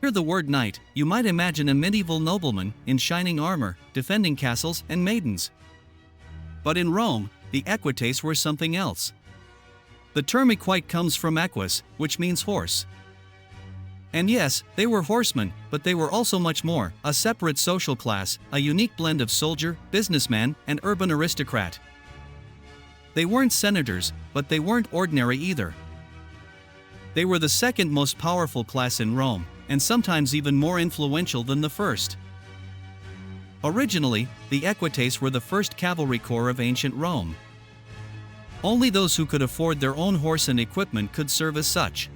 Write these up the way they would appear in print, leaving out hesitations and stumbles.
Hear the word knight, you might imagine a medieval nobleman in shining armor, defending castles and maidens. But in Rome, the equites were something else. The term equite comes from equus, which means horse. And yes, they were horsemen, but they were also much more, a separate social class, a unique blend of soldier, businessman, and urban aristocrat. They weren't senators, but they weren't ordinary either. They were the second most powerful class in Rome, and sometimes even more influential than the first. Originally, the equites were the first cavalry corps of ancient Rome. Only those who could afford their own horse and equipment could serve as such.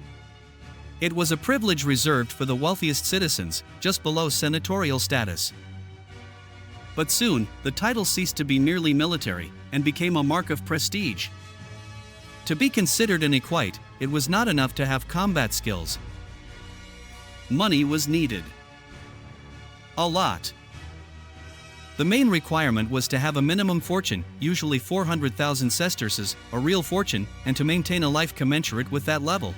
It was a privilege reserved for the wealthiest citizens, just below senatorial status. But soon, the title ceased to be merely military, and became a mark of prestige. To be considered an equite, it was not enough to have combat skills. Money was needed. A lot. The main requirement was to have a minimum fortune, usually 400,000 sesterces, a real fortune, and to maintain a life commensurate with that level.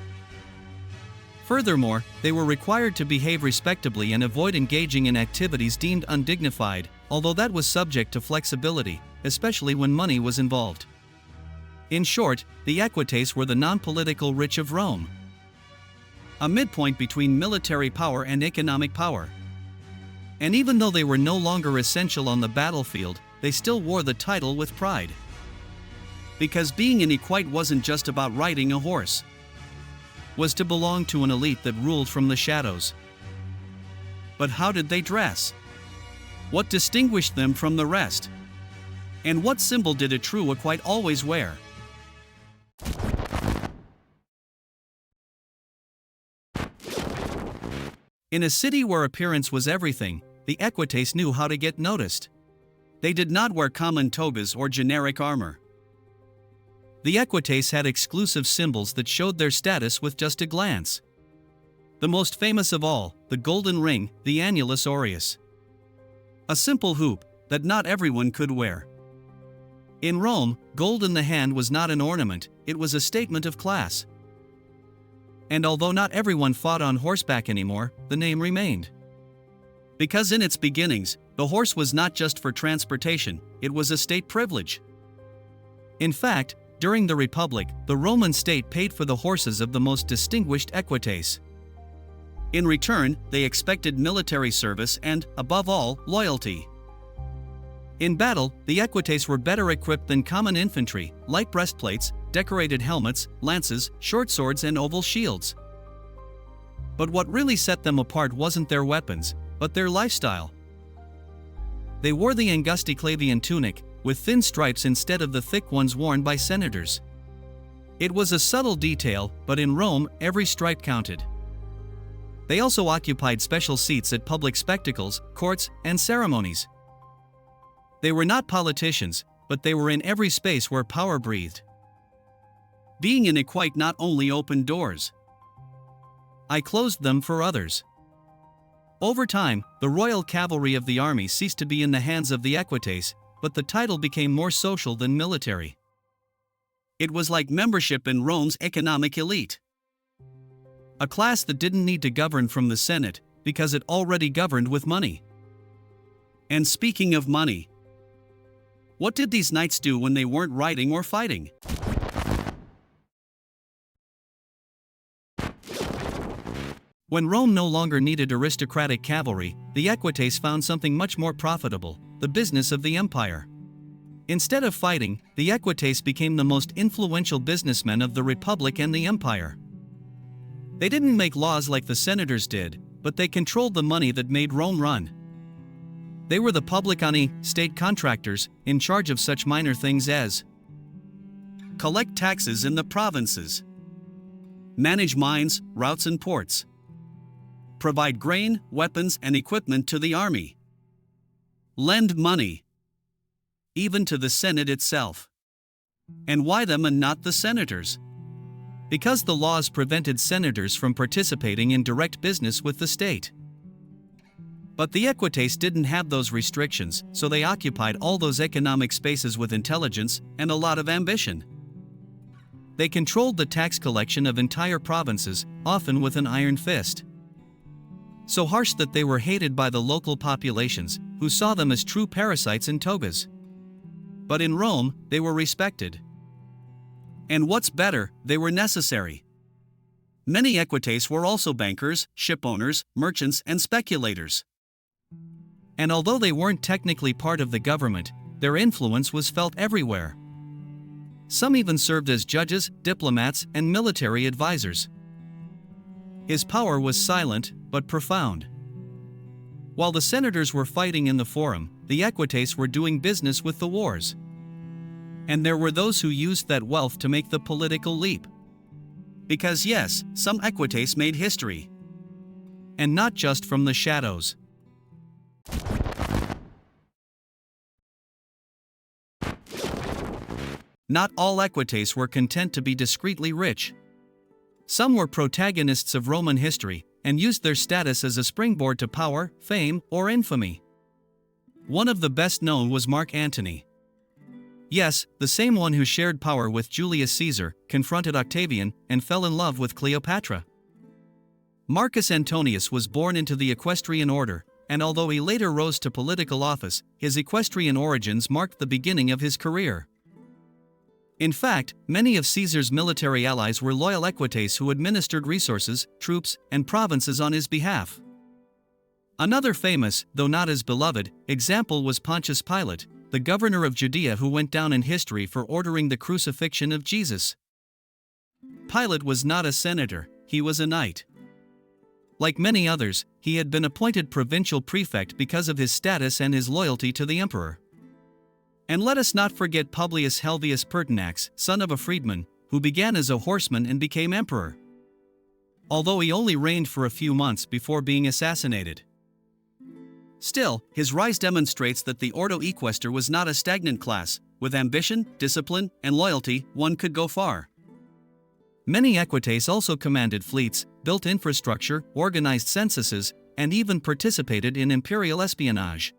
Furthermore, they were required to behave respectably and avoid engaging in activities deemed undignified, although that was subject to flexibility, especially when money was involved. In short, the equites were the non-political rich of Rome. A midpoint between military power and economic power. And even though they were no longer essential on the battlefield, they still wore the title with pride. Because being an equite wasn't just about riding a horse. Was to belong to an elite that ruled from the shadows. But how did they dress? What distinguished them from the rest? And what symbol did a true equite always wear? In a city where appearance was everything, the equites knew how to get noticed. They did not wear common togas or generic armor. The equites had exclusive symbols that showed their status with just a glance. The most famous of all, the golden ring, the annulus aureus. A simple hoop that not everyone could wear. In Rome, gold in the hand was not an ornament, it was a statement of class. And although not everyone fought on horseback anymore, the name remained. Because in its beginnings, the horse was not just for transportation, it was a state privilege. In fact, during the Republic, the Roman state paid for the horses of the most distinguished equites. In return, they expected military service and, above all, loyalty. In battle, the equites were better equipped than common infantry, light breastplates, decorated helmets, lances, short swords and oval shields. But what really set them apart wasn't their weapons, but their lifestyle. They wore the angusticlavian tunic, with thin stripes instead of the thick ones worn by senators. It was a subtle detail, but in Rome, every stripe counted. They also occupied special seats at public spectacles, courts, and ceremonies. They were not politicians, but they were in every space where power breathed. Being an equite not only opened doors. I closed them for others. Over time, the royal cavalry of the army ceased to be in the hands of the equites, but the title became more social than military. It was like membership in Rome's economic elite. A class that didn't need to govern from the Senate, because it already governed with money. And speaking of money, what did these knights do when they weren't riding or fighting? When Rome no longer needed aristocratic cavalry, the equites found something much more profitable: the business of the empire. Instead of fighting, the equites became the most influential businessmen of the Republic and the empire. They didn't make laws like the senators did, but they controlled the money that made Rome run. They were the publicani, state contractors, in charge of such minor things as collect taxes in the provinces, manage mines, routes and ports, provide grain, weapons and equipment to the army, lend money, even to the Senate itself. And why them and not the senators? Because the laws prevented senators from participating in direct business with the state. But the equites didn't have those restrictions, so they occupied all those economic spaces with intelligence and a lot of ambition. They controlled the tax collection of entire provinces, often with an iron fist. so harsh that they were hated by the local populations, who saw them as true parasites in togas. But in Rome, they were respected. And what's better, they were necessary. Many equites were also bankers, shipowners, merchants, and speculators. And although they weren't technically part of the government, their influence was felt everywhere. Some even served as judges, diplomats, and military advisors. His power was silent, but profound. While the senators were fighting in the forum, the equites were doing business with the wars. And there were those who used that wealth to make the political leap. Because yes, some equites made history. And not just from the shadows. Not all equites were content to be discreetly rich. Some were protagonists of Roman history, and used their status as a springboard to power, fame, or infamy. One of the best known was Mark Antony. Yes, the same one who shared power with Julius Caesar, confronted Octavian, and fell in love with Cleopatra. Marcus Antonius was born into the equestrian order, and although he later rose to political office, his equestrian origins marked the beginning of his career. In fact, many of Caesar's military allies were loyal equites who administered resources, troops, and provinces on his behalf. Another famous, though not as beloved, example was Pontius Pilate, the governor of Judea who went down in history for ordering the crucifixion of Jesus. Pilate was not a senator, he was a knight. Like many others, he had been appointed provincial prefect because of his status and his loyalty to the emperor. And let us not forget Publius Helvius Pertinax, son of a freedman, who began as a horseman and became emperor. Although he only reigned for a few months before being assassinated. Still, his rise demonstrates that the Ordo Equester was not a stagnant class. With ambition, discipline, and loyalty, one could go far. Many equites also commanded fleets, built infrastructure, organized censuses, and even participated in imperial espionage.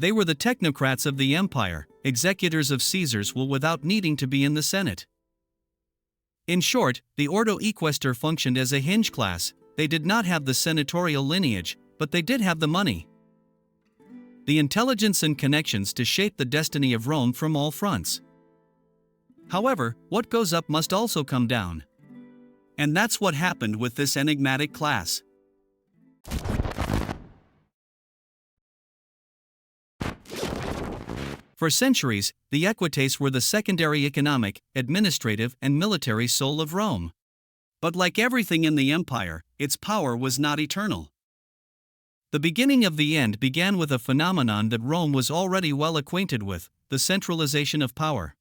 They were the technocrats of the empire, executors of Caesar's will without needing to be in the Senate. In short, the Ordo Equester functioned as a hinge class. They did not have the senatorial lineage, but they did have the money, the intelligence and connections to shape the destiny of Rome from all fronts. However, what goes up must also come down. And that's what happened with this enigmatic class. For centuries, the equites were the secondary economic, administrative, and military soul of Rome. But like everything in the empire, its power was not eternal. The beginning of the end began with a phenomenon that Rome was already well acquainted with, the centralization of power.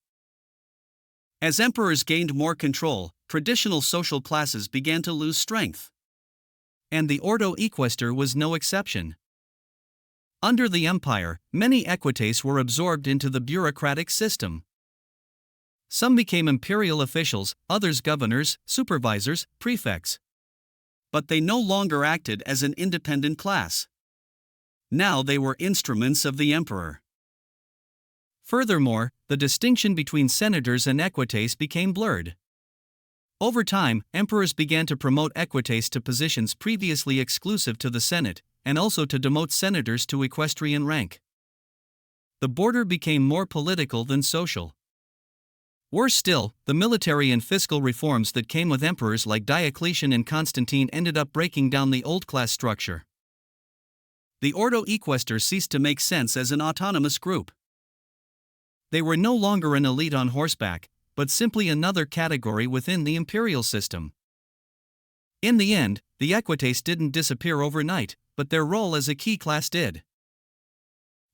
As emperors gained more control, traditional social classes began to lose strength. And the Ordo Equester was no exception. Under the empire, many equites were absorbed into the bureaucratic system. Some became imperial officials, others governors, supervisors, prefects. But they no longer acted as an independent class. Now they were instruments of the emperor. Furthermore, the distinction between senators and equites became blurred. Over time, emperors began to promote equites to positions previously exclusive to the Senate, and also to demote senators to equestrian rank. The border became more political than social. Worse still, the military and fiscal reforms that came with emperors like Diocletian and Constantine ended up breaking down the old class structure. The Ordo Equester ceased to make sense as an autonomous group. They were no longer an elite on horseback, but simply another category within the imperial system. In the end, the equites didn't disappear overnight, but their role as a key class did.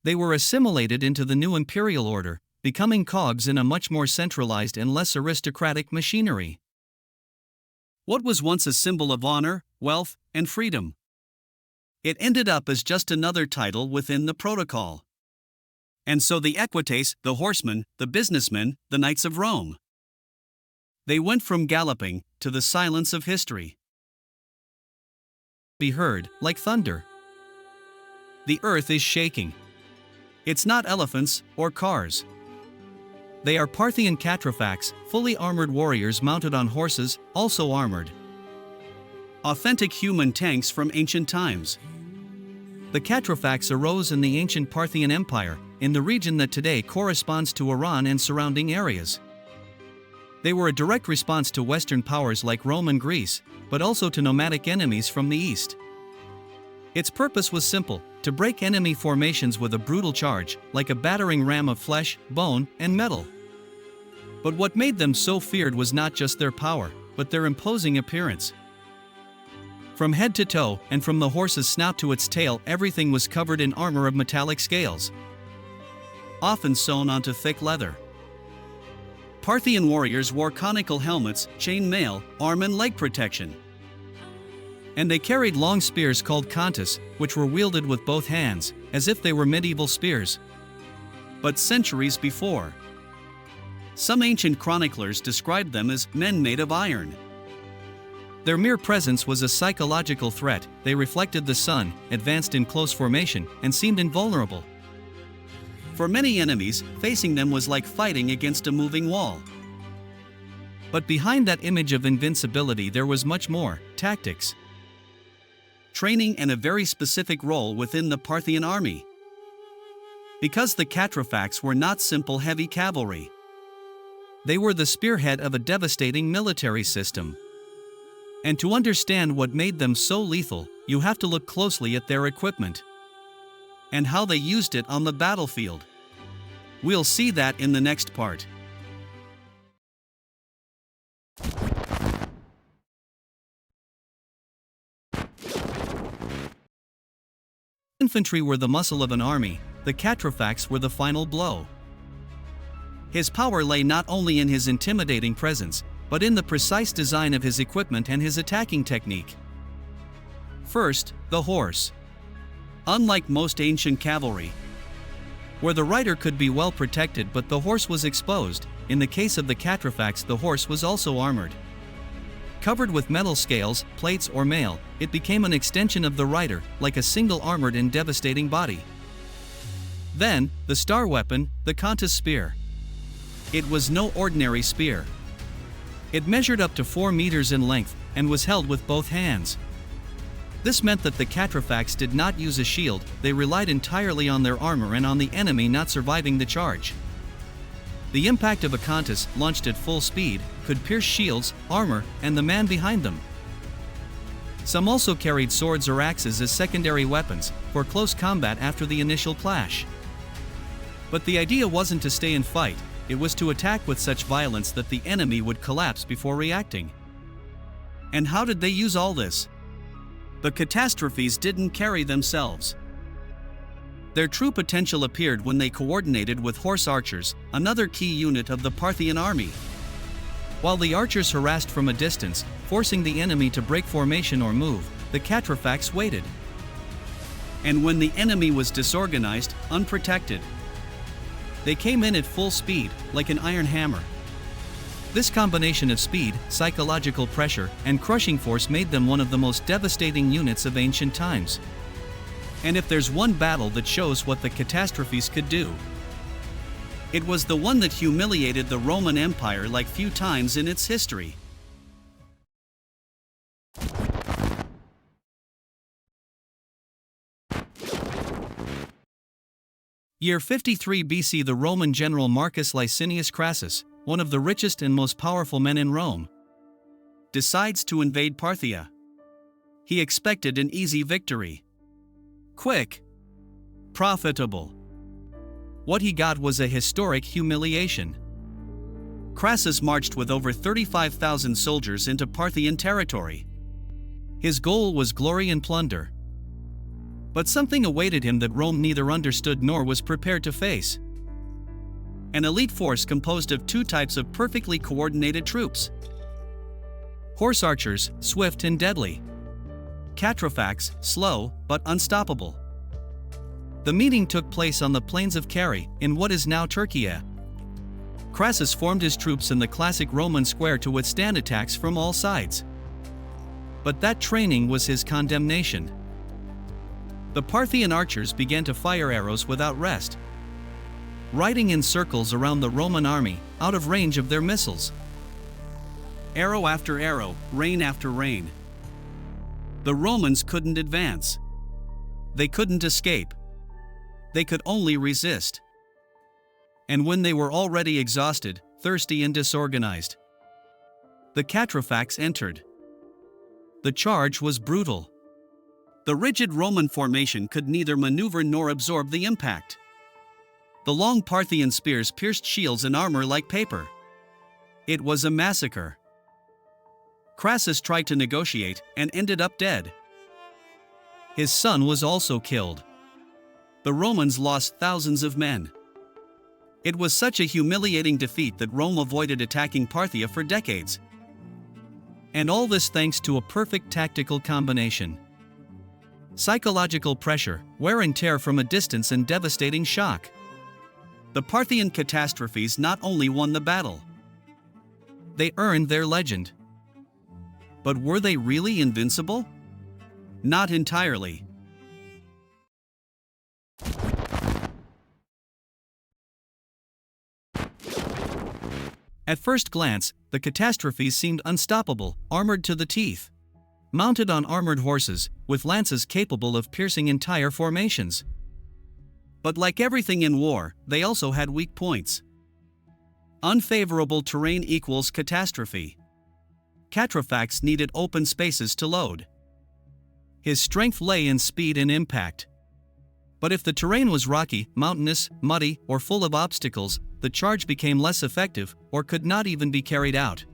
They were assimilated into the new imperial order, becoming cogs in a much more centralized and less aristocratic machinery. What was once a symbol of honor, wealth, and freedom? It ended up as just another title within the protocol. And so the equites, the horsemen, the businessmen, the knights of Rome. They went from galloping to the silence of history. Be heard like thunder. The earth is shaking. It's not elephants or cars. They are Parthian cataphracts, fully armored warriors mounted on horses, also armored. Authentic human tanks from ancient times. The cataphracts arose in the ancient Parthian Empire, in the region that today corresponds to Iran and surrounding areas. They were a direct response to Western powers like Rome and Greece, but also to nomadic enemies from the east. Its purpose was simple: to break enemy formations with a brutal charge, like a battering ram of flesh, bone, and metal. But what made them so feared was not just their power, but their imposing appearance. From head to toe, and from the horse's snout to its tail, everything was covered in armor of metallic scales, often sewn onto thick leather. Parthian warriors wore conical helmets, chain mail, arm and leg protection. And they carried long spears called contus, which were wielded with both hands, as if they were medieval spears. But centuries before, some ancient chroniclers described them as men made of iron. Their mere presence was a psychological threat. They reflected the sun, advanced in close formation, and seemed invulnerable. For many enemies, facing them was like fighting against a moving wall. But behind that image of invincibility there was much more: tactics, training, and a very specific role within the Parthian army. Because the cataphracts were not simple heavy cavalry. They were the spearhead of a devastating military system. And to understand what made them so lethal, you have to look closely at their equipment and how they used it on the battlefield. We'll see that in the next part. Infantry were the muscle of an army. The cataphracts were the final blow. His power lay not only in his intimidating presence, but in the precise design of his equipment and his attacking technique. First, the horse. Unlike most ancient cavalry, where the rider could be well protected but the horse was exposed, in the case of the cataphracts the horse was also armored. Covered with metal scales, plates, or mail, it became an extension of the rider, like a single armored and devastating body. Then, the star weapon, the contus spear. It was no ordinary spear. It measured up to 4 meters in length, and was held with both hands. This meant that the cataphracts did not use a shield. They relied entirely on their armor and on the enemy not surviving the charge. The impact of a contus, launched at full speed, could pierce shields, armor, and the man behind them. Some also carried swords or axes as secondary weapons, for close combat after the initial clash. But the idea wasn't to stay and fight. It was to attack with such violence that the enemy would collapse before reacting. And how did they use all this? The catastrophes didn't carry themselves. Their true potential appeared when they coordinated with horse archers, another key unit of the Parthian army. While the archers harassed from a distance, forcing the enemy to break formation or move, the cataphracts waited. And when the enemy was disorganized, unprotected, they came in at full speed, like an iron hammer. This combination of speed, psychological pressure, and crushing force made them one of the most devastating units of ancient times. And if there's one battle that shows what the catastrophes could do, it was the one that humiliated the Roman Empire like few times in its history. Year 53 BC. The Roman general Marcus Licinius Crassus, one of the richest and most powerful men in Rome, decides to invade Parthia. He expected an easy victory. Quick. Profitable. What he got was a historic humiliation. Crassus marched with over 35,000 soldiers into Parthian territory. His goal was glory and plunder. But something awaited him that Rome neither understood nor was prepared to face. An elite force composed of 2 types of perfectly coordinated troops. Horse archers, swift and deadly. Cataphracts, slow but unstoppable. The meeting took place on the plains of Carrhae, in what is now Turkey. Crassus formed his troops in the classic Roman square to withstand attacks from all sides. But that training was his condemnation. The Parthian archers began to fire arrows without rest, riding in circles around the Roman army, out of range of their missiles. Arrow after arrow, rain after rain. The Romans couldn't advance. They couldn't escape. They could only resist. And when they were already exhausted, thirsty and disorganized, the cataphracts entered. The charge was brutal. The rigid Roman formation could neither maneuver nor absorb the impact. The long Parthian spears pierced shields and armor like paper. It was a massacre. Crassus tried to negotiate and ended up dead. His son was also killed. The Romans lost thousands of men. It was such a humiliating defeat that Rome avoided attacking Parthia for decades. And all this thanks to a perfect tactical combination. Psychological pressure, wear and tear from a distance, and devastating shock. The Parthian catastrophes not only won the battle, they earned their legend. But were they really invincible? Not entirely. At first glance, the catastrophes seemed unstoppable, armored to the teeth. Mounted on armored horses, with lances capable of piercing entire formations. But like everything in war, they also had weak points. Unfavorable terrain equals catastrophe. Cataphracts needed open spaces to load. His strength lay in speed and impact. But if the terrain was rocky, mountainous, muddy, or full of obstacles, the charge became less effective or could not even be carried out.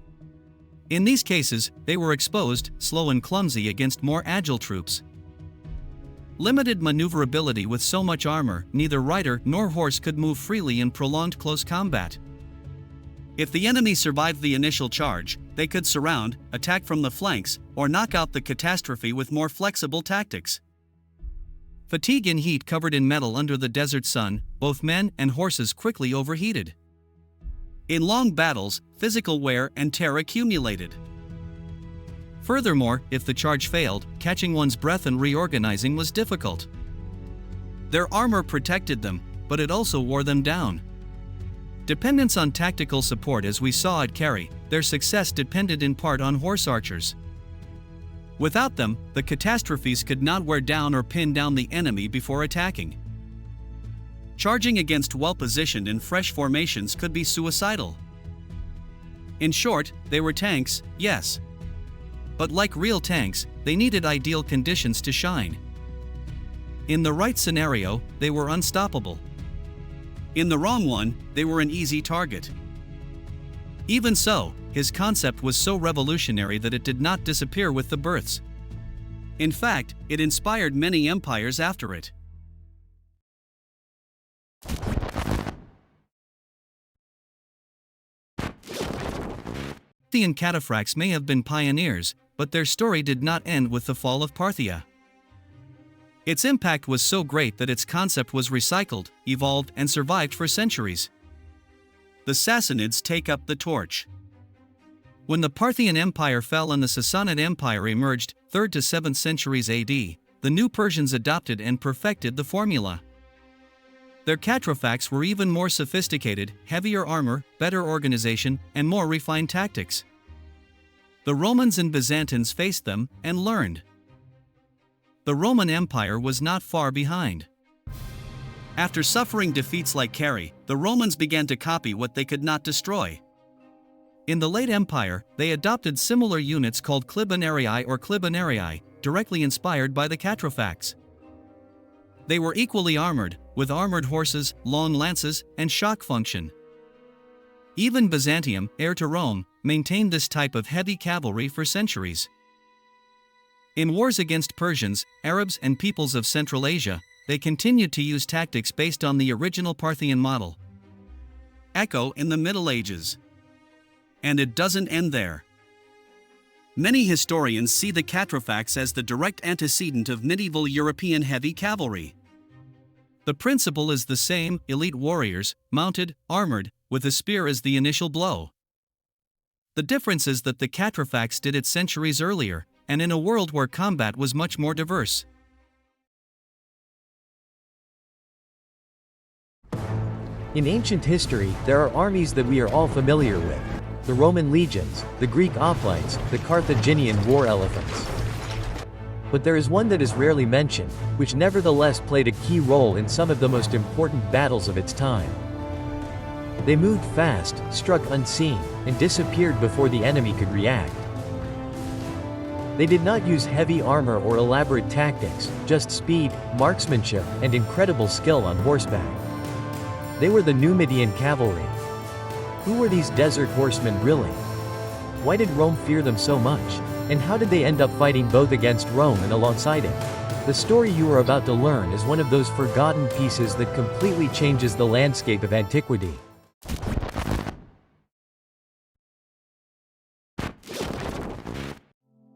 In these cases, they were exposed, slow and clumsy against more agile troops. Limited maneuverability. With so much armor, neither rider nor horse could move freely in prolonged close combat. If the enemy survived the initial charge, they could surround, attack from the flanks, or knock out the catastrophe with more flexible tactics. Fatigue and heat covered in metal under the desert sun, both men and horses quickly overheated. In long battles, physical wear and tear accumulated. Furthermore, if the charge failed, catching one's breath and reorganizing was difficult. Their armor protected them, but it also wore them down. Dependence on tactical support. As we saw at Carrhae, their success depended in part on horse archers. Without them, the catastrophes could not wear down or pin down the enemy before attacking. Charging against well-positioned and fresh formations could be suicidal. In short, they were tanks, yes. But like real tanks, they needed ideal conditions to shine. In the right scenario, they were unstoppable. In the wrong one, they were an easy target. Even so, his concept was so revolutionary that it did not disappear with the births. In fact, it inspired many empires after it. The cataphracts may have been pioneers, but their story did not end with the fall of Parthia. Its impact was so great that its concept was recycled, evolved, and survived for centuries. The Sassanids take up the torch. When the Parthian Empire fell and the Sassanid Empire emerged, 3rd to 7th centuries AD, the new Persians adopted and perfected the formula. Their cataphracts were even more sophisticated, heavier armor, better organization, and more refined tactics. The Romans and Byzantines faced them and learned. The Roman Empire was not far behind. After suffering defeats like Carrhae, the Romans began to copy what they could not destroy. In the late Empire, they adopted similar units called clibanarii or clibanarii, directly inspired by the cataphracts. They were equally armored, with armored horses, long lances, and shock function. Even Byzantium, heir to Rome, maintained this type of heavy cavalry for centuries. In wars against Persians, Arabs, and peoples of Central Asia, they continued to use tactics based on the original Parthian model. Echo in the Middle Ages. And it doesn't end there. Many historians see the cataphracts as the direct antecedent of medieval European heavy cavalry. The principle is the same: elite warriors, mounted, armored, with a spear as the initial blow. The difference is that the cataphracts did it centuries earlier, and in a world where combat was much more diverse. In ancient history, there are armies that we are all familiar with. The Roman legions, the Greek hoplites, the Carthaginian war elephants. But there is one that is rarely mentioned, which nevertheless played a key role in some of the most important battles of its time. They moved fast, struck unseen, and disappeared before the enemy could react. They did not use heavy armor or elaborate tactics, just speed, marksmanship, and incredible skill on horseback. They were the Numidian cavalry. Who were these desert horsemen really? Why did Rome fear them so much? And how did they end up fighting both against Rome and alongside it? The story you are about to learn is one of those forgotten pieces that completely changes the landscape of antiquity.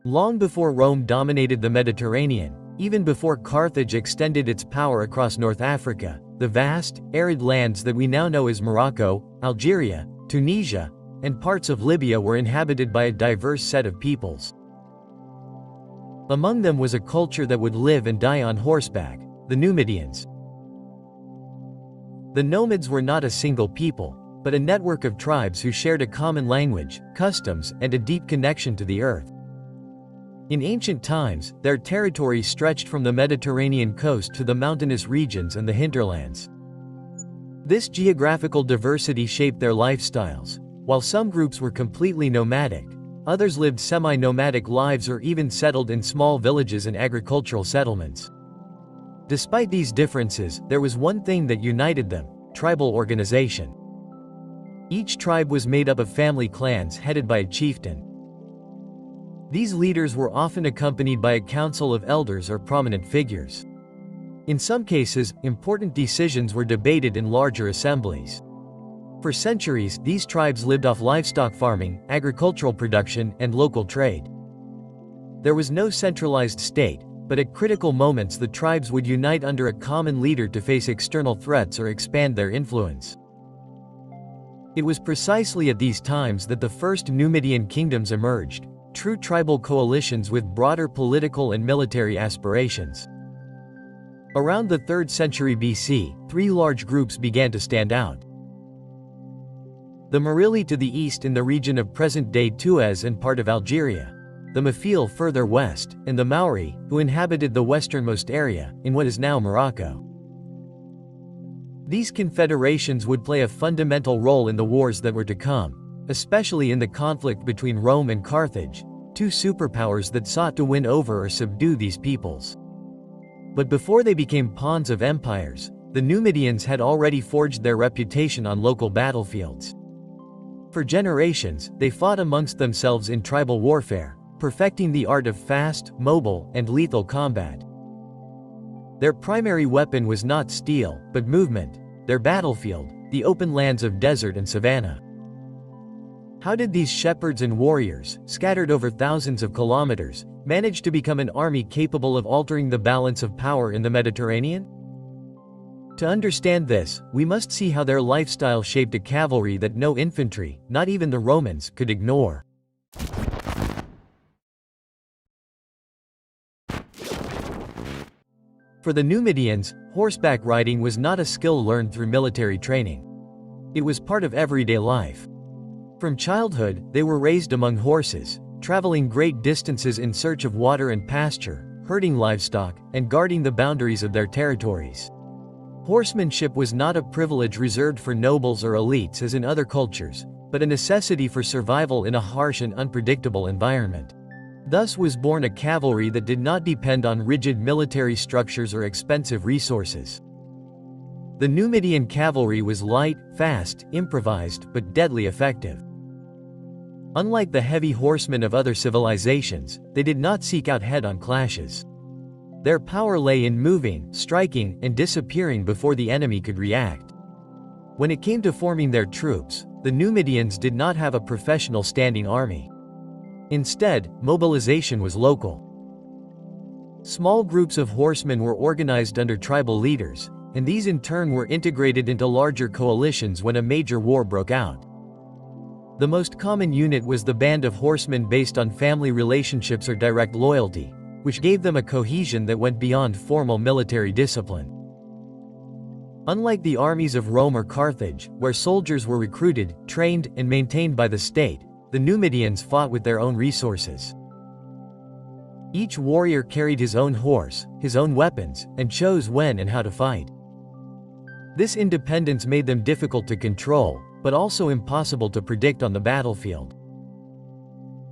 Long before Rome dominated the Mediterranean, even before Carthage extended its power across North Africa, the vast, arid lands that we now know as Morocco, Algeria, Tunisia, and parts of Libya were inhabited by a diverse set of peoples. Among them was a culture that would live and die on horseback, the Numidians. The nomads were not a single people, but a network of tribes who shared a common language, customs, and a deep connection to the earth. In ancient times, their territory stretched from the Mediterranean coast to the mountainous regions and the hinterlands. This geographical diversity shaped their lifestyles. While some groups were completely nomadic, others lived semi-nomadic lives or even settled in small villages and agricultural settlements. Despite these differences, there was one thing that united them: tribal organization. Each tribe was made up of family clans headed by a chieftain. These leaders were often accompanied by a council of elders or prominent figures. In some cases, important decisions were debated in larger assemblies. For centuries, these tribes lived off livestock farming, agricultural production, and local trade. There was no centralized state, but at critical moments the tribes would unite under a common leader to face external threats or expand their influence. It was precisely at these times that the first Numidian kingdoms emerged, true tribal coalitions with broader political and military aspirations. Around the 3rd century BC, 3 large groups began to stand out. The Marili to the east in the region of present-day Tunis and part of Algeria, the Mafil further west, and the Maori, who inhabited the westernmost area, in what is now Morocco. These confederations would play a fundamental role in the wars that were to come, especially in the conflict between Rome and Carthage, 2 superpowers that sought to win over or subdue these peoples. But before they became pawns of empires, the Numidians had already forged their reputation on local battlefields. For generations, they fought amongst themselves in tribal warfare, perfecting the art of fast, mobile, and lethal combat. Their primary weapon was not steel, but movement, their battlefield, the open lands of desert and savanna. How did these shepherds and warriors, scattered over thousands of kilometers, manage to become an army capable of altering the balance of power in the Mediterranean? To understand this, we must see how their lifestyle shaped a cavalry that no infantry, not even the Romans, could ignore. For the Numidians, horseback riding was not a skill learned through military training. It was part of everyday life. From childhood, they were raised among horses, traveling great distances in search of water and pasture, herding livestock, and guarding the boundaries of their territories. Horsemanship was not a privilege reserved for nobles or elites as in other cultures, but a necessity for survival in a harsh and unpredictable environment. Thus was born a cavalry that did not depend on rigid military structures or expensive resources. The Numidian cavalry was light, fast, improvised, but deadly effective. Unlike the heavy horsemen of other civilizations, they did not seek out head-on clashes. Their power lay in moving, striking, and disappearing before the enemy could react. When it came to forming their troops, the Numidians did not have a professional standing army. Instead, mobilization was local. Small groups of horsemen were organized under tribal leaders, and these in turn were integrated into larger coalitions when a major war broke out. The most common unit was the band of horsemen based on family relationships or direct loyalty, which gave them a cohesion that went beyond formal military discipline. Unlike the armies of Rome or Carthage, where soldiers were recruited, trained, and maintained by the state, the Numidians fought with their own resources. Each warrior carried his own horse, his own weapons, and chose when and how to fight. This independence made them difficult to control, but also impossible to predict on the battlefield.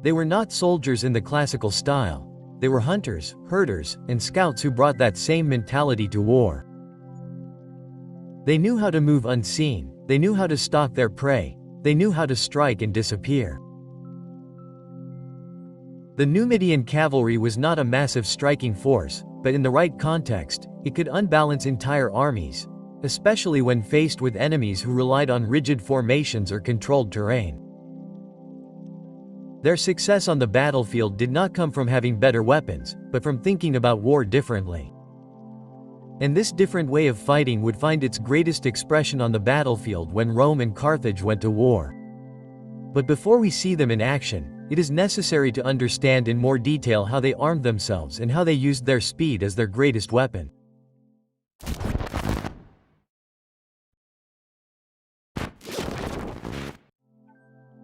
They were not soldiers in the classical style. They were hunters, herders, and scouts who brought that same mentality to war. They knew how to move unseen, they knew how to stalk their prey, they knew how to strike and disappear. The Numidian cavalry was not a massive striking force, but in the right context, it could unbalance entire armies, especially when faced with enemies who relied on rigid formations or controlled terrain. Their success on the battlefield did not come from having better weapons, but from thinking about war differently. And this different way of fighting would find its greatest expression on the battlefield when Rome and Carthage went to war. But before we see them in action, it is necessary to understand in more detail how they armed themselves and how they used their speed as their greatest weapon.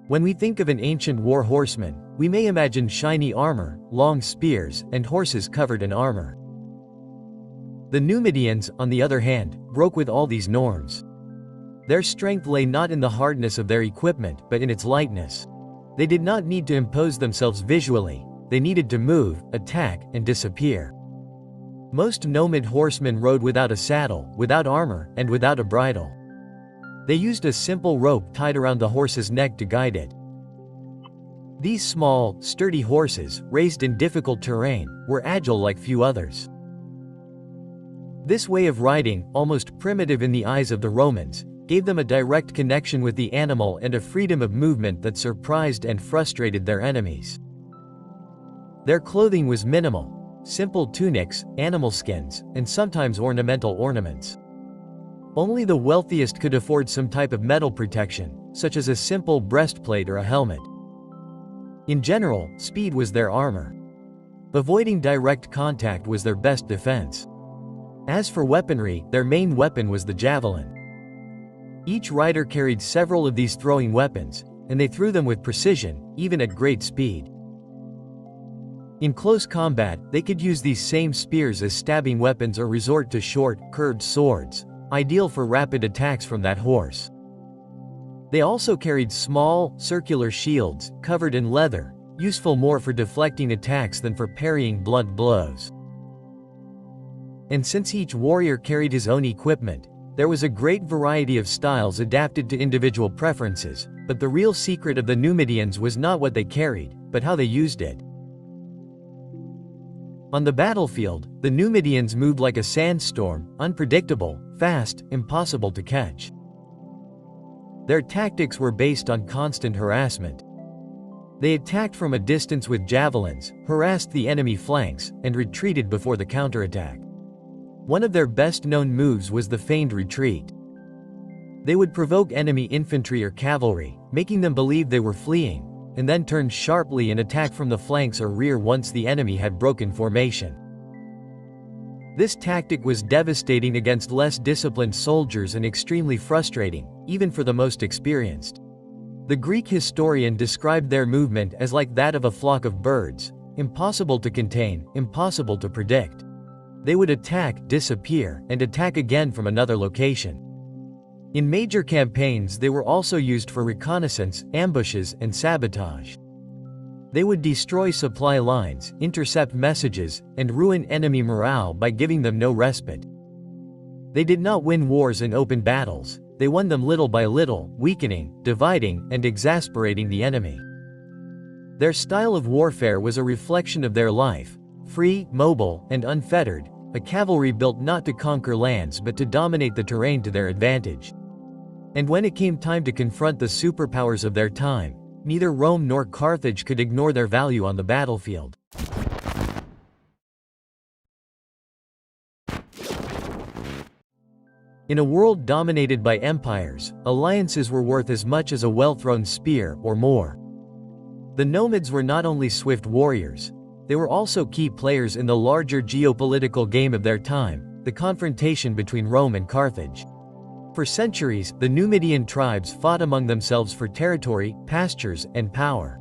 When we think of an ancient war horseman, we may imagine shiny armor, long spears, and horses covered in armor. The Numidians, on the other hand, broke with all these norms. Their strength lay not in the hardness of their equipment, but in its lightness. They did not need to impose themselves visually, they needed to move, attack, and disappear. Most Nomad horsemen rode without a saddle, without armor, and without a bridle. They used a simple rope tied around the horse's neck to guide it. These small, sturdy horses, raised in difficult terrain, were agile like few others. This way of riding, almost primitive in the eyes of the Romans, gave them a direct connection with the animal and a freedom of movement that surprised and frustrated their enemies. Their clothing was minimal: simple tunics, animal skins, and sometimes ornamental ornaments. Only the wealthiest could afford some type of metal protection, such as a simple breastplate or a helmet. In general, speed was their armor. Avoiding direct contact was their best defense. As for weaponry, their main weapon was the javelin. Each rider carried several of these throwing weapons, and they threw them with precision, even at great speed. In close combat, they could use these same spears as stabbing weapons or resort to short, curved swords, ideal for rapid attacks from that horse. They also carried small, circular shields, covered in leather, useful more for deflecting attacks than for parrying blunt blows. And since each warrior carried his own equipment, there was a great variety of styles adapted to individual preferences, but the real secret of the Numidians was not what they carried, but how they used it. On the battlefield, the Numidians moved like a sandstorm, unpredictable, fast, impossible to catch. Their tactics were based on constant harassment. They attacked from a distance with javelins, harassed the enemy flanks, and retreated before the counterattack. One of their best-known moves was the feigned retreat. They would provoke enemy infantry or cavalry, making them believe they were fleeing, and then turn sharply and attack from the flanks or rear once the enemy had broken formation. This tactic was devastating against less disciplined soldiers and extremely frustrating, even for the most experienced. The Greek historian described their movement as like that of a flock of birds, impossible to contain, impossible to predict. They would attack, disappear, and attack again from another location. In major campaigns, they were also used for reconnaissance, ambushes, and sabotage. They would destroy supply lines, intercept messages, and ruin enemy morale by giving them no respite. They did not win wars in open battles, they won them little by little, weakening, dividing, and exasperating the enemy. Their style of warfare was a reflection of their life: free, mobile, and unfettered, a cavalry built not to conquer lands but to dominate the terrain to their advantage. And when it came time to confront the superpowers of their time, neither Rome nor Carthage could ignore their value on the battlefield. In a world dominated by empires, alliances were worth as much as a well-thrown spear, or more. The nomads were not only swift warriors, they were also key players in the larger geopolitical game of their time, the confrontation between Rome and Carthage. For centuries, the Numidian tribes fought among themselves for territory, pastures, and power.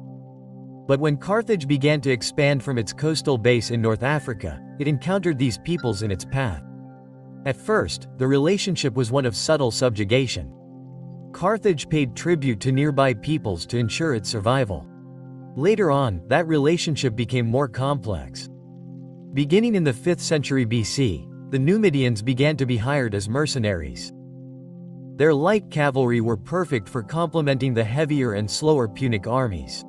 But when Carthage began to expand from its coastal base in North Africa, it encountered these peoples in its path. At first, the relationship was one of subtle subjugation. Carthage paid tribute to nearby peoples to ensure its survival. Later on, that relationship became more complex. Beginning in the 5th century BC, the Numidians began to be hired as mercenaries. Their light cavalry were perfect for complementing the heavier and slower Punic armies.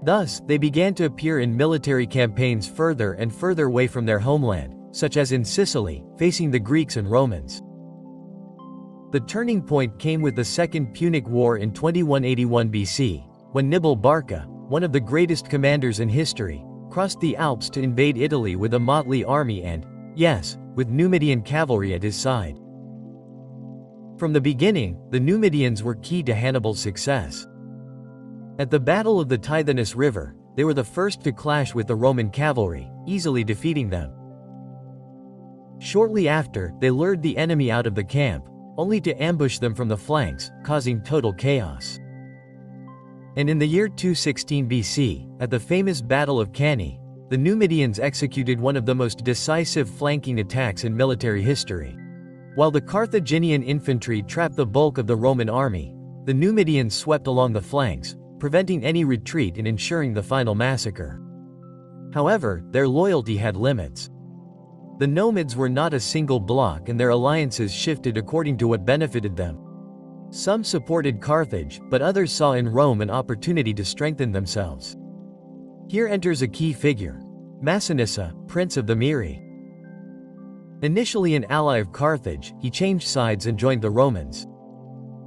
Thus, they began to appear in military campaigns further and further away from their homeland, such as in Sicily, facing the Greeks and Romans. The turning point came with the Second Punic War in 2181 BC, when Nibal Barca, one of the greatest commanders in history, crossed the Alps to invade Italy with a motley army and, yes, with Numidian cavalry at his side. From the beginning, the Numidians were key to Hannibal's success. At the Battle of the Tithonus River, they were the first to clash with the Roman cavalry, easily defeating them. Shortly after, they lured the enemy out of the camp, only to ambush them from the flanks, causing total chaos. And in the year 216 BC, at the famous Battle of Cannae, the Numidians executed one of the most decisive flanking attacks in military history. While the Carthaginian infantry trapped the bulk of the Roman army, the Numidians swept along the flanks, preventing any retreat and ensuring the final massacre. However, their loyalty had limits. The Nomids were not a single bloc and their alliances shifted according to what benefited them. Some supported Carthage, but others saw in Rome an opportunity to strengthen themselves. Here enters a key figure, Massinissa, Prince of the Miri. Initially an ally of Carthage, he changed sides and joined the Romans.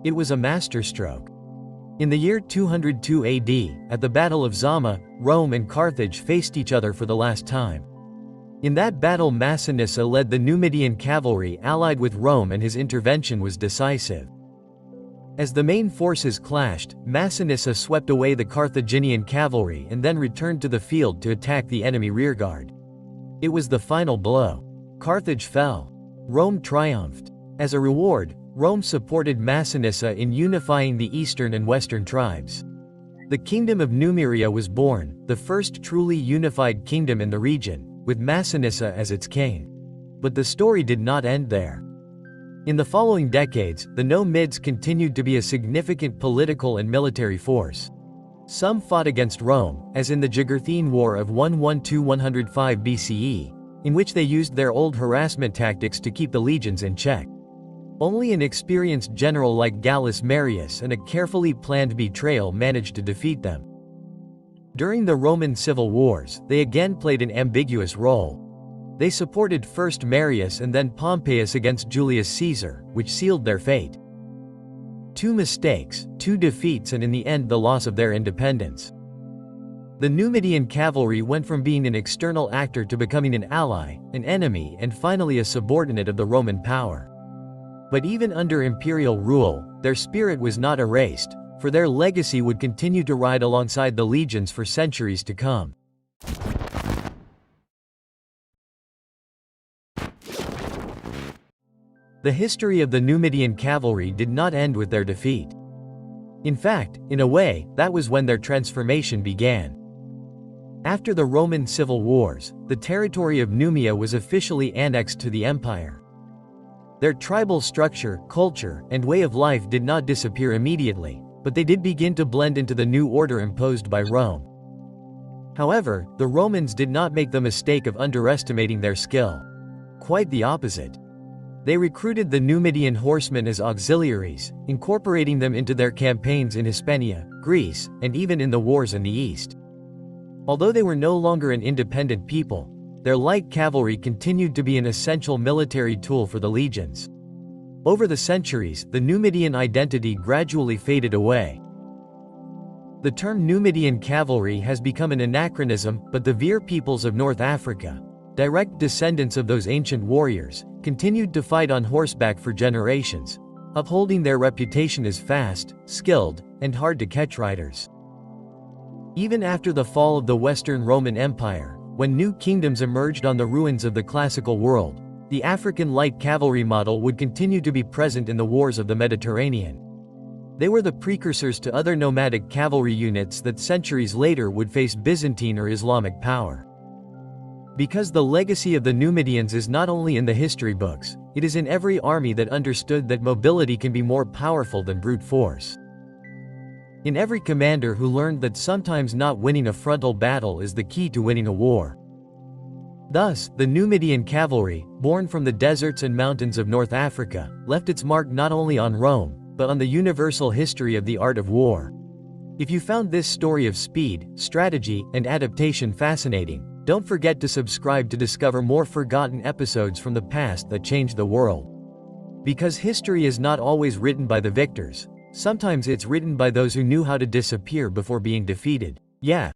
It was a masterstroke. In the year 202 AD, at the Battle of Zama, Rome and Carthage faced each other for the last time. In that battle Massinissa led the Numidian cavalry allied with Rome and his intervention was decisive. As the main forces clashed, Massinissa swept away the Carthaginian cavalry and then returned to the field to attack the enemy rearguard. It was the final blow. Carthage fell. Rome triumphed. As a reward, Rome supported Massinissa in unifying the eastern and western tribes. The Kingdom of Numidia was born, the first truly unified kingdom in the region, with Massinissa as its king. But the story did not end there. In the following decades, the Nomids continued to be a significant political and military force. Some fought against Rome, as in the Jugurthine War of 112–105 BCE, in which they used their old harassment tactics to keep the legions in check. Only an experienced general like Gallus Marius and a carefully planned betrayal managed to defeat them. During the Roman civil wars, they again played an ambiguous role. They supported first Marius and then Pompeius against Julius Caesar, which sealed their fate. 2 mistakes, 2 defeats and in the end the loss of their independence. The Numidian cavalry went from being an external actor to becoming an ally, an enemy and finally a subordinate of the Roman power. But even under imperial rule, their spirit was not erased, for their legacy would continue to ride alongside the legions for centuries to come. The history of the Numidian cavalry did not end with their defeat. In fact, in a way, that was when their transformation began. After the Roman civil wars, the territory of Numia was officially annexed to the empire. Their tribal structure, culture, and way of life did not disappear immediately, but they did begin to blend into the new order imposed by Rome. However, the Romans did not make the mistake of underestimating their skill. Quite the opposite. They recruited the Numidian horsemen as auxiliaries, incorporating them into their campaigns in Hispania, Greece, and even in the wars in the east. Although they were no longer an independent people, their light cavalry continued to be an essential military tool for the legions. Over the centuries, the Numidian identity gradually faded away. The term Numidian cavalry has become an anachronism, but the Vir peoples of North Africa, direct descendants of those ancient warriors, continued to fight on horseback for generations, upholding their reputation as fast, skilled, and hard-to-catch riders. Even after the fall of the Western Roman Empire, when new kingdoms emerged on the ruins of the classical world, the African light cavalry model would continue to be present in the wars of the Mediterranean. They were the precursors to other nomadic cavalry units that centuries later would face Byzantine or Islamic power. Because the legacy of the Numidians is not only in the history books, it is in every army that understood that mobility can be more powerful than brute force. In every commander who learned that sometimes not winning a frontal battle is the key to winning a war. Thus, the Numidian cavalry, born from the deserts and mountains of North Africa, left its mark not only on Rome, but on the universal history of the art of war. If you found this story of speed, strategy, and adaptation fascinating, don't forget to subscribe to discover more forgotten episodes from the past that changed the world. Because history is not always written by the victors, sometimes it's written by those who knew how to disappear before being defeated. Yeah,